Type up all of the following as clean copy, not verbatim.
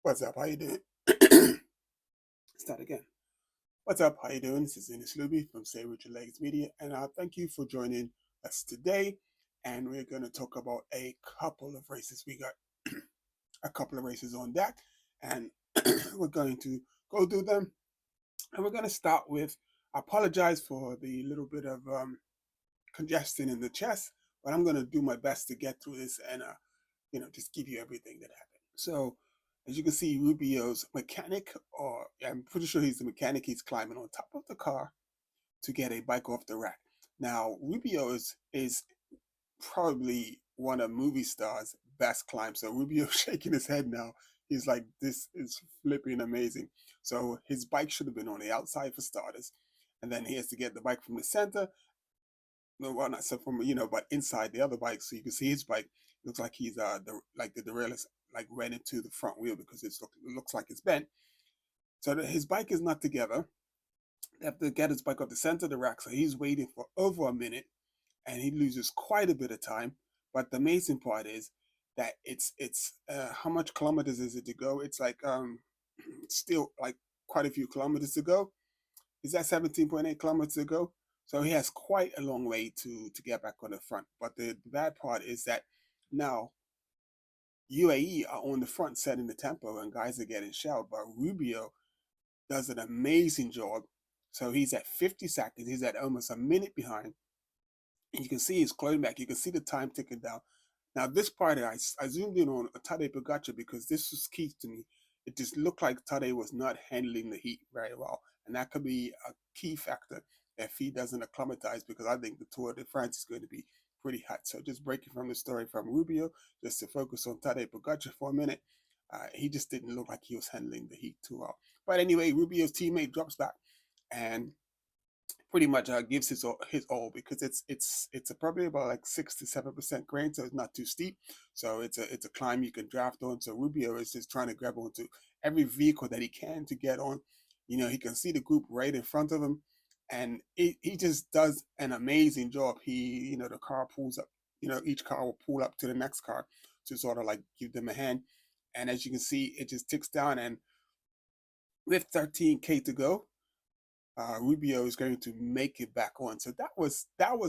What's up? How you doing? Start again. What's up? How you doing? This is Ines Luby from Say With Your Legs Media, and thank you for joining us today. And we're going to talk about a couple of races. We got a couple of races on deck, and we're going to go through them. And we're going to start with. I apologize for the little bit of congestion in the chest, but I'm going to do my best to get through this and just give you everything that happened. So, as you can see, Rubio's mechanic, or I'm pretty sure he's the mechanic, he's climbing on top of the car to get a bike off the rack. Now, Rubio is probably one of movie stars' best climbs. So Rubio's shaking his head now. He's like, this is flipping amazing. So his bike should have been on the outside for starters. And then he has to get the bike from the center. No, well, not so from but inside the other bike, so you can see his bike looks like he's the derailleur is like ran into the front wheel because it looks like it's bent. So his bike is not together. They have to get his bike up the center of the rack, so he's waiting for over a minute, and he loses quite a bit of time. But the amazing part is that it's how much kilometers is it to go? It's like still like quite a few kilometers to go. Is that 17.8 kilometers to go? So he has quite a long way to get back on the front. But the bad part is that now UAE are on the front setting the tempo and guys are getting shelled. But Rubio does an amazing job. So he's at 50 seconds. He's at almost a minute behind. And you can see his closing back. You can see the time ticking down. Now, this part, I zoomed in on Tadej Pogacar because this was key to me. It just looked like Tadej was not handling the heat very well. And that could be a key factor if he doesn't acclimatize, because I think the Tour de France is going to be pretty hot. So just breaking from the story from Rubio, just to focus on Tadej Pogacar for a minute, he just didn't look like he was handling the heat too well. But anyway, Rubio's teammate drops back and pretty much gives his all because it's probably about like 6 to 7% grain, so it's not too steep. So it's a climb you can draft on. So Rubio is just trying to grab onto every vehicle that he can to get on. He can see the group right in front of him, and he just does an amazing job. The car pulls up. Each car will pull up to the next car to sort of like give them a hand. And as you can see, it just ticks down. And with 13K to go, Rubio is going to make it back on. So that was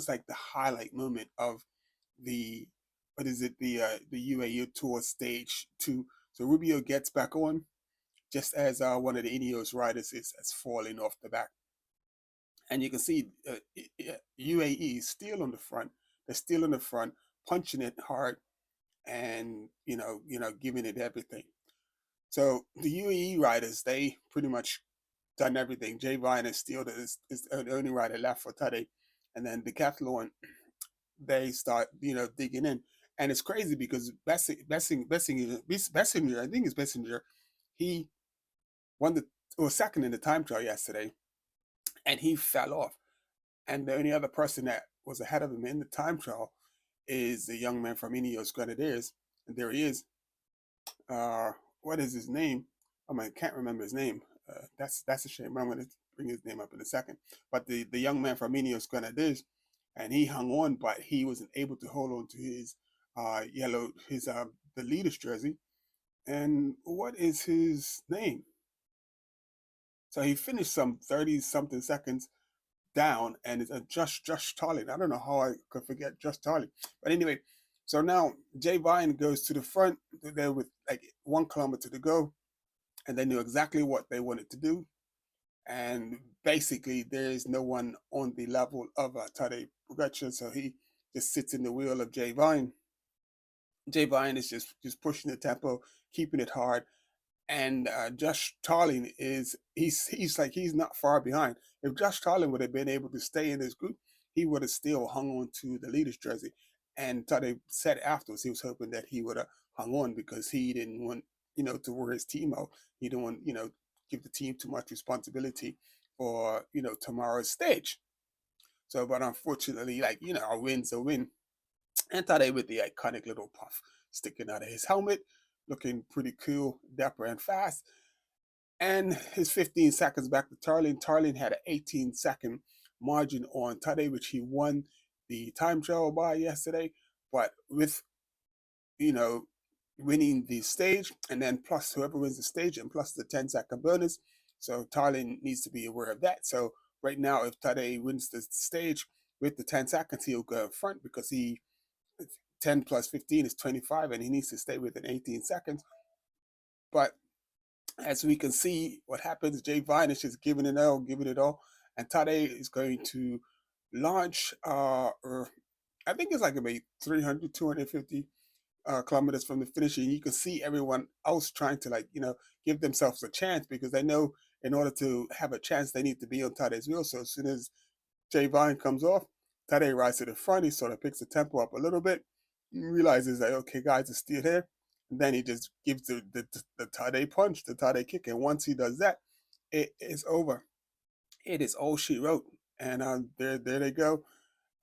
like the highlight moment of the what is it the UAE Tour stage two. So Rubio gets back on just as one of the Ineos riders is falling off the back, and you can see UAE is still on the front. They're still in the front, punching it hard, and giving it everything. So the UAE riders, they pretty much done everything. Jay Vine is still is the only rider left for Tade. And then Decathlon, they start, digging in. And it's crazy because Bessinger, I think it's Bessinger, he won was second in the time trial yesterday, and he fell off. And the only other person that was ahead of him in the time trial is the young man from Ineos Grenadiers. And there he is. Uh, what is his name? I can't remember his name. That's a shame. I'm going to bring his name up in a second. But the young man from Ineos Grenadiers, and he hung on, but he wasn't able to hold on to his yellow, his the leader's jersey. And what is his name? So he finished some 30 something seconds down, and it's a Josh Tarling. I don't know how I could forget Josh Tarling. But anyway, so now Jay Vine goes to the front there with like 1 kilometer to go, and they knew exactly what they wanted to do. And basically, there is no one on the level of Tadej Pogacar, so he just sits in the wheel of Jay Vine. Jay Vine is just pushing the tempo, keeping it hard, and Josh Tarling he's not far behind. If Josh Tarling would have been able to stay in this group, he would have still hung on to the leader's jersey. And Tade said afterwards he was hoping that he would have hung on because he didn't want to wear his team out. He didn't want give the team too much responsibility for tomorrow's stage. So, but unfortunately, a win's a win. And Tade with the iconic little puff sticking out of his helmet, looking pretty cool, dapper, and fast. And his 15 seconds back to Tarling. Tarling had an 18-second margin on Tade, which he won the time trial by yesterday. But with, you know, winning the stage, and then plus whoever wins the stage, and plus the 10-second bonus. So Tarlin needs to be aware of that. So right now, if Tade wins the stage with the 10 seconds, he'll go in front because he 10 plus 15 is 25, and he needs to stay within 18 seconds. But as we can see, what happens, Jay Vine is just giving it all, and Tade is going to launch, or I think it's like about 300, 250 kilometers from the finish, and you can see everyone else trying to, like, give themselves a chance because they know in order to have a chance, they need to be on Tade's wheel. So as soon as Jay Vine comes off, Tade rides to the front. He sort of picks the tempo up a little bit, realizes that, okay, guys, it's still here. And then he just gives the Tade punch, the Tade kick. And once he does that, it is over. It is all she wrote. And there they go.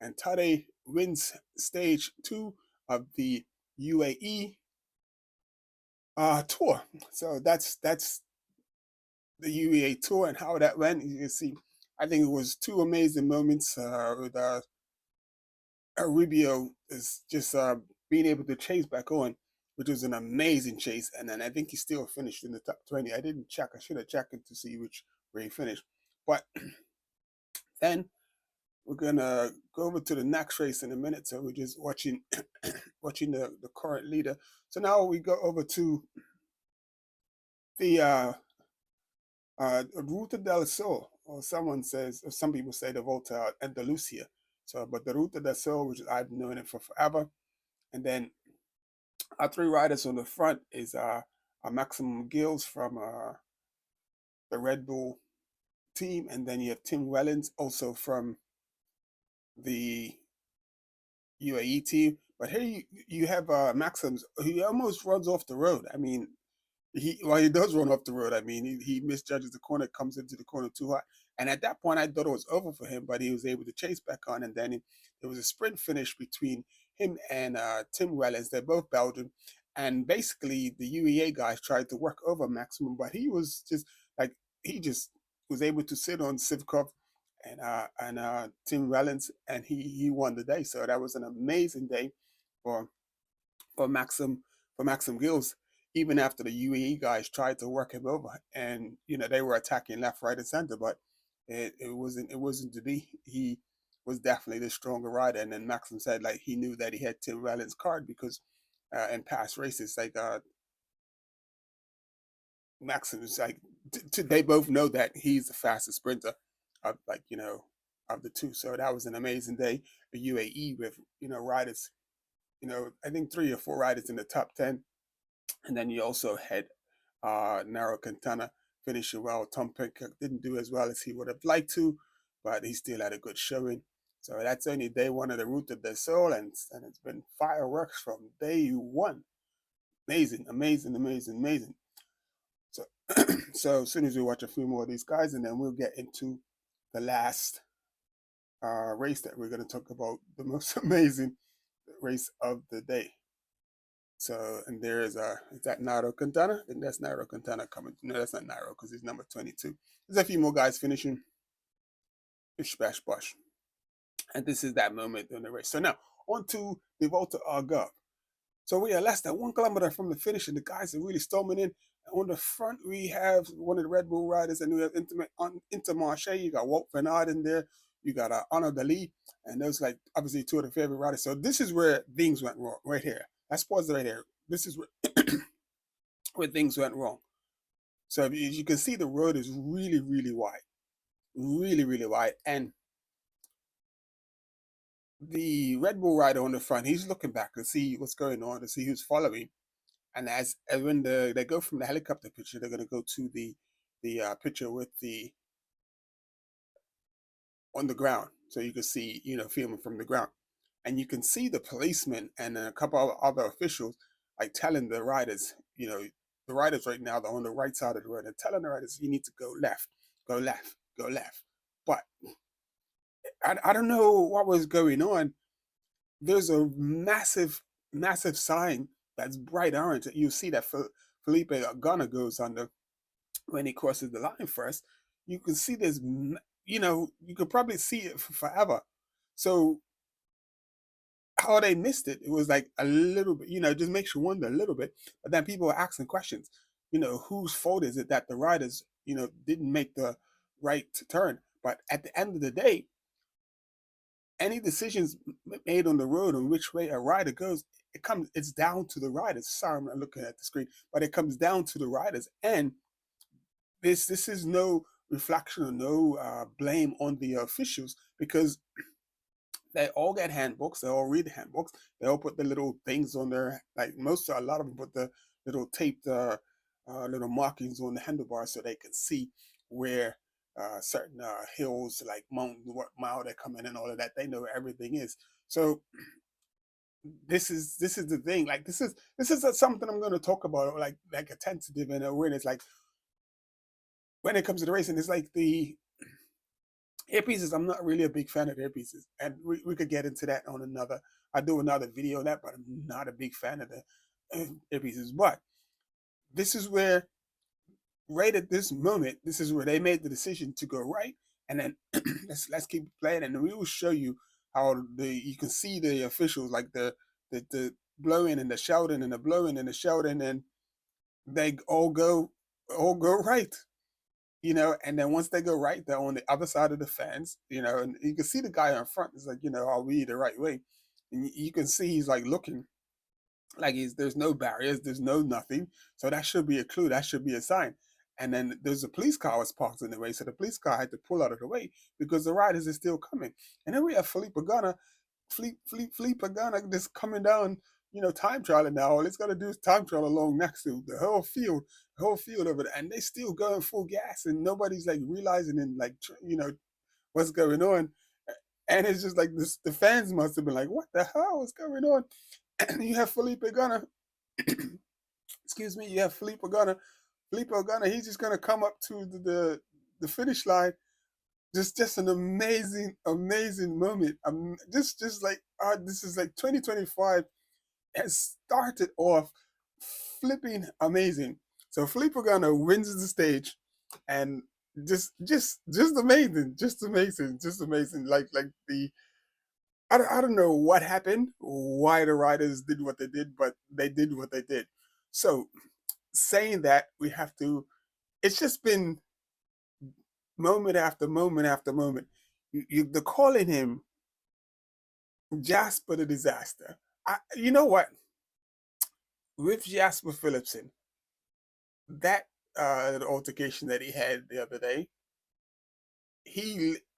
And Tade wins stage 2 of the UAE tour. So that's the UEA tour and how that went. You can see, I think it was two amazing moments with Rubio is just being able to chase back on, which was an amazing chase. And then I think he still finished in the top 20. I didn't check. I should have checked it to see where he finished. But then we're gonna go over to the next race in a minute. So we're just watching watching the current leader. So now we go over to the Ruta del Sol, or someone says, or some people say the Volta Andalusia. So, but the Ruta del Sol, which I've known it for forever. And then our three riders on the front is Maximum Gills from the Red Bull team, and then you have Tim Wellens also from the UAE team. But here you have Maxims. He almost runs off the road. I mean, he does run off the road. I mean, he misjudges the corner, comes into the corner too hot, and at that point I thought it was over for him, but he was able to chase back on, and then there was a sprint finish between him and Tim Wellens. They're both Belgian, and basically the UEA guys tried to work over Maximum, but he was just like, he just was able to sit on Sivkov and Tim Wellens, and he won the day. So that was an amazing day for for Maxim for Maxim Gills, even after the UAE guys tried to work him over, and they were attacking left, right, and center, but it wasn't to be. He was definitely the stronger rider, and then Maxim said like he knew that he had Tim Wellens' card because in past races, like Maxim is like they both know that he's the fastest sprinter of, like, of the two. So that was an amazing day for UAE with riders. I think three or four riders in the top 10. And then you also had Naro Quintana finishing well. Tom Pickup didn't do as well as he would have liked to, but he still had a good showing. So that's only day one of the Ruta del Sol, and it's been fireworks from day one. Amazing, amazing, amazing, amazing. So, so as soon as we watch a few more of these guys, and then we'll get into the last race that we're going to talk about, the most amazing race of the day. So, and there is that Nairo Quintana? I think that's Nairo Quintana coming. No, that's not Nairo because he's number 22. There's a few more guys finishing. Bish, bash, bosh. And this is that moment in the race. So now, on to the Volta Algarve. So we are less than 1 kilometer from the finish, and the guys are really storming in. On the front, we have one of the Red Bull riders, and we have Intermarché. You got Walt Van Aert in there. You got Honor Dali, and those, like, obviously two of the favorite riders. So this is where things went wrong, right here. Let's pause right here. This is where things went wrong. So as you can see, the road is really, really wide, really, really wide, and the Red Bull rider on the front, he's looking back to see what's going on, to see who's following. And as when they go from the helicopter picture, they're going to go to the picture with the on the ground, so you can see, filming from the ground, and you can see the policemen and a couple of other officials like telling the riders, the riders right now they're on the right side of the road. They're telling the riders, you need to go left, go left, go left. But I don't know what was going on. There's a massive, massive sign that's bright orange that you see that Felipe Gunner goes under when he crosses the line first. You can see this, you could probably see it for forever. So how they missed it. It was like a little bit, just makes you wonder a little bit. But then people were asking questions, whose fault is it that the riders, didn't make the right turn? But at the end of the day, any decisions made on the road on which way a rider goes, it's down to the riders. Sorry, I'm not looking at the screen, but it comes down to the riders. And this is no reflection or no blame on the officials, because they all get handbooks. They all read the handbooks. They all put the little things on there. Like a lot of them put the little taped little markings on the handlebars so they can see where certain hills, like mountains, what mile they're coming and all of that. They know where everything is. So this is the thing. Like this is something I'm going to talk about, like a tentative and awareness. Like when it comes to the racing, it's like the earpieces. I'm not really a big fan of earpieces, and we could get into that on another. I do another video on that, but I'm not a big fan of the earpieces. But this is where, right at this moment, this is where they made the decision to go right, and then let's keep playing, and we will show you how you can see the officials, like the blowing and the shouting and the blowing and the shouting, and they all go right. And then once they go right, they're on the other side of the fence, and you can see the guy in front is like, are we the right way? And you can see he's like looking like there's no barriers, there's no nothing. So that should be a clue, that should be a sign. And then there's a police car was parked in the way. So the police car had to pull out of the way because the riders are still coming. And then we have Felipe Pagana just coming down, time trialing now. All it's got to do is time trial along next to the whole field of it, and they still going full gas, and nobody's like realizing and like what's going on. And it's just like this, the fans must have been like, "What the hell is going on?" And you have Felipe Gunner, excuse me, you have Felipe Gunner. He's just gonna come up to the finish line. Just an amazing moment. Just like this is like 2025 has started off flipping amazing. So Felipe Gunner wins the stage, and just amazing, just amazing. Like I don't know what happened, why the writers did what they did, but they did what they did. So saying that, we have to. It's just been moment after moment after moment. They're calling him Jasper the Disaster. You know what? With Jasper Philipson, that altercation that he had the other day,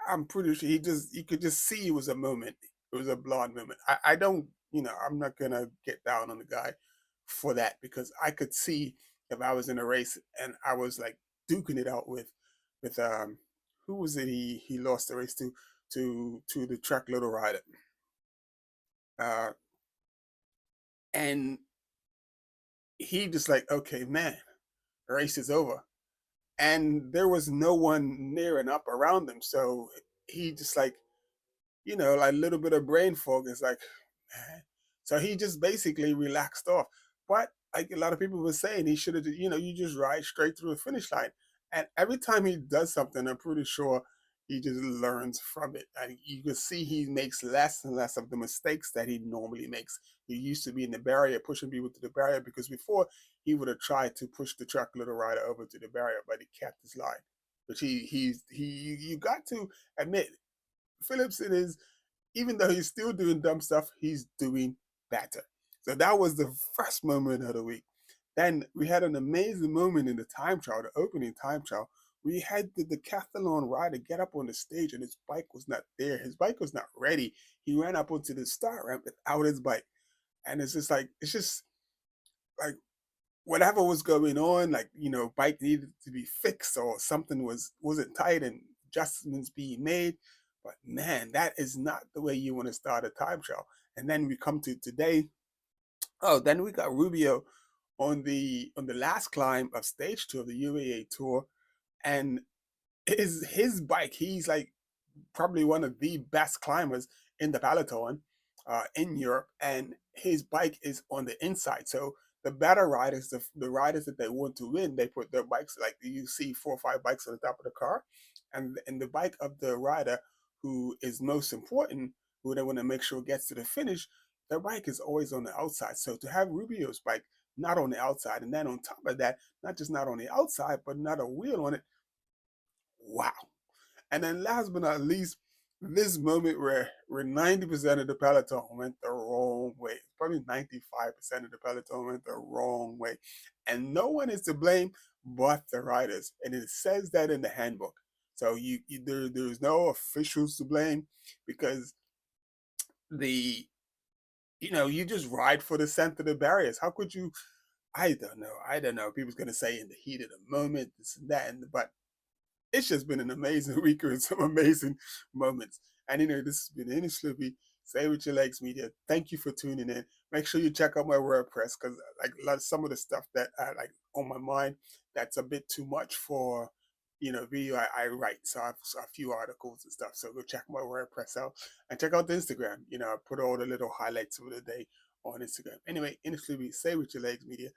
I'm pretty sure you could just see it was a moment. It was a blonde moment. I don't, I'm not gonna get down on the guy for that, because I could see if I was in a race and I was like duking it out with who was it he lost the race to the track little rider. Uh and he just like, okay, man, the race is over. And there was no one near and up around him. So he just like, like a little bit of brain fog is like, man. So he just basically relaxed off. But like a lot of people were saying, he should have, you just ride straight through the finish line. And every time he does something, I'm pretty sure he just learns from it. And you can see he makes less and less of the mistakes that he normally makes. He used to be in the barrier, pushing people to the barrier, because before he would have tried to push the truck little rider over to the barrier, but he kept his line. Which you got to admit, Phillipson is, even though he's still doing dumb stuff, he's doing better. So that was the first moment of the week. Then we had an amazing moment in the time trial, the opening time trial. We had the decathlon rider get up on the stage and his bike was not there. His bike was not ready. He ran up onto the start ramp without his bike. And it's just like whatever was going on, like, bike needed to be fixed or something wasn't tight and adjustments being made. But man, that is not the way you want to start a time trial. And then we come to today. Oh, then we got Rubio on the last climb of stage two of the UAA tour, and his bike. He's like probably one of the best climbers in the peloton in Europe, and his bike is on the inside. So the better riders, the riders that they want to win, they put their bikes, like you see 4 or 5 bikes on the top of the car, and the bike of the rider who is most important, who they want to make sure gets to the finish, their bike is always on the outside. So to have Rubio's bike not on the outside, and then on top of that, not just not on the outside, but not a wheel on it, wow. And then last but not least, this moment where 90% of the peloton went the wrong way. Probably 95% of the peloton went the wrong way. And no one is to blame but the riders. And it says that in the handbook. So there's no officials to blame because the you just ride for the center of the barriers. How could you? I don't know. I don't know. People's gonna say in the heat of the moment, this and that, but it's just been an amazing week with some amazing moments. And this has been Innie Sloopy, Say With Your Legs Media. Thank you for tuning in. Make sure you check out my WordPress because like some of the stuff that I like on my mind that's a bit too much for video I write. So I have a few articles and stuff. So go check my WordPress out and check out the Instagram. I put all the little highlights of the day on Instagram. Anyway, Innie Sloopy, Say With Your Legs Media.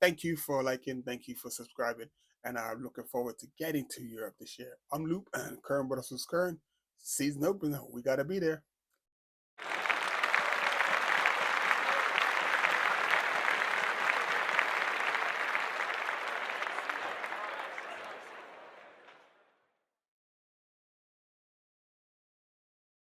Thank you for liking. Thank you for subscribing. And I'm looking forward to getting to Europe this year. I'm Loop and Kern Brothers Kern. Season open. We got to be there.